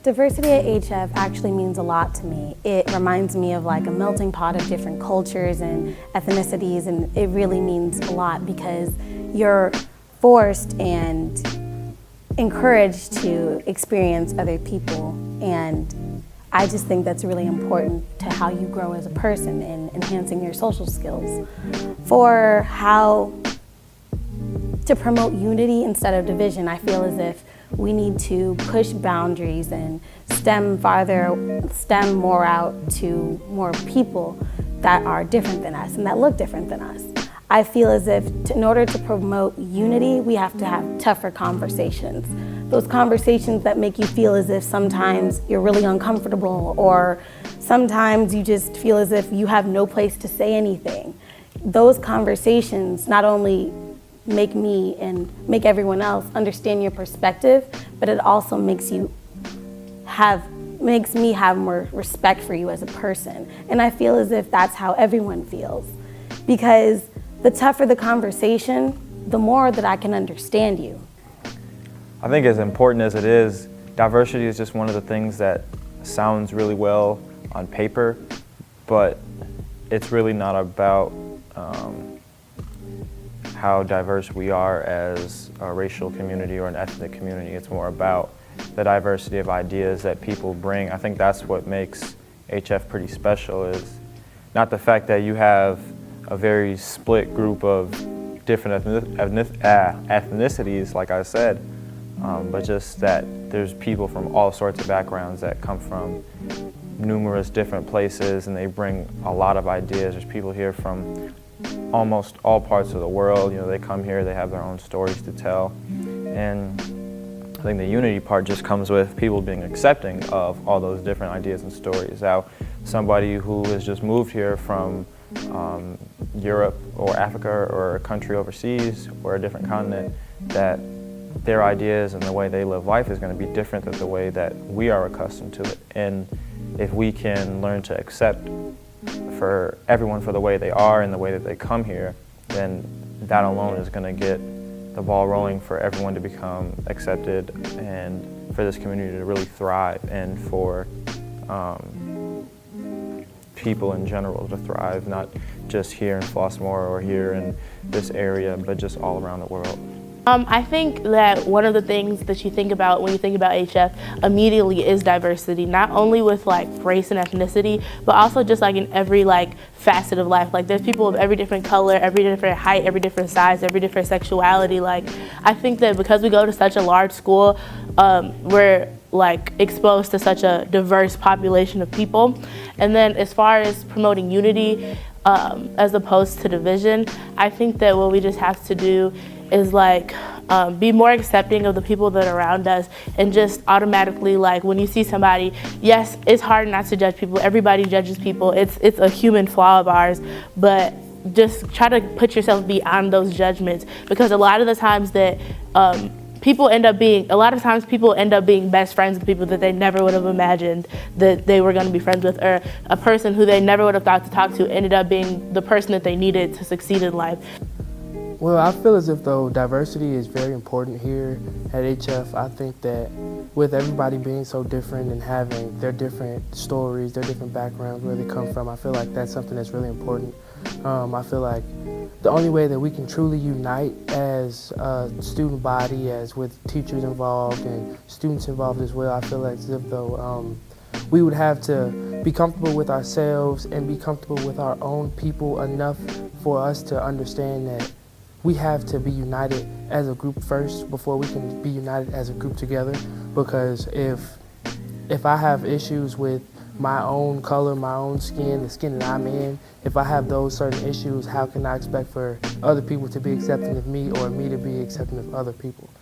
Diversity at HF actually means a lot to me. It reminds me of like a melting pot of different cultures and ethnicities, and it really means a lot because you're forced and encouraged to experience other people, and I just think that's really important to how you grow as a person and enhancing your social skills. For how to promote unity instead of division, I feel as if we need to push boundaries and stem more out to more people that are different than us and that look different than us. I feel as if in order to promote unity, we have to have tougher conversations. Those conversations that make you feel as if sometimes you're really uncomfortable, or sometimes you just feel as if you have no place to say anything. Those conversations not only make me and make everyone else understand your perspective, but it also makes me have more respect for you as a person. And I feel as if that's how everyone feels. Because the tougher the conversation, the more that I can understand you. I think as important as it is, diversity is just one of the things that sounds really well on paper, but it's really not about how diverse we are as a racial community or an ethnic community. It's more about the diversity of ideas that people bring. I think that's what makes HF pretty special, is not the fact that you have a very split group of different ethnicities, like I said, but just that there's people from all sorts of backgrounds that come from numerous different places, and they bring a lot of ideas. There's people here from almost all parts of the world. You know, they come here, they have their own stories to tell, and I think the unity part just comes with people being accepting of all those different ideas and stories. How somebody who has just moved here from Europe or Africa or a country overseas or a different continent, that their ideas and the way they live life is going to be different than the way that we are accustomed to it. And if we can learn to accept for everyone for the way they are and the way that they come here, then that alone is going to get the ball rolling for everyone to become accepted and for this community to really thrive, and for people in general to thrive, not just here in Flossmoor or here in this area, but just all around the world. I think that one of the things that you think about when you think about HF immediately is diversity, not only with like race and ethnicity, but also just like in every like facet of life. Like there's people of every different color, every different height, every different size, every different sexuality. Like I think that because we go to such a large school, we're like exposed to such a diverse population of people. And then as far as promoting unity as opposed to division, I think that what we just have to do is like be more accepting of the people that are around us, and just automatically, like when you see somebody, yes, it's hard not to judge people. Everybody judges people. It's a human flaw of ours, but just try to put yourself beyond those judgments, because a lot of the times that people end up being best friends with people that they never would have imagined that they were going to be friends with, or a person who they never would have thought to talk to ended up being the person that they needed to succeed in life. Well, I feel as if though diversity is very important here at HF. I think that with everybody being so different and having their different stories, their different backgrounds, where they come from, I feel like that's something that's really important. I feel like the only way that we can truly unite as a student body, as with teachers involved and students involved as well, I feel like as if though we would have to be comfortable with ourselves and be comfortable with our own people enough for us to understand that we have to be united as a group first before we can be united as a group together. Because if I have issues with my own color, my own skin, the skin that I'm in, if I have those certain issues, how can I expect for other people to be accepting of me or me to be accepting of other people?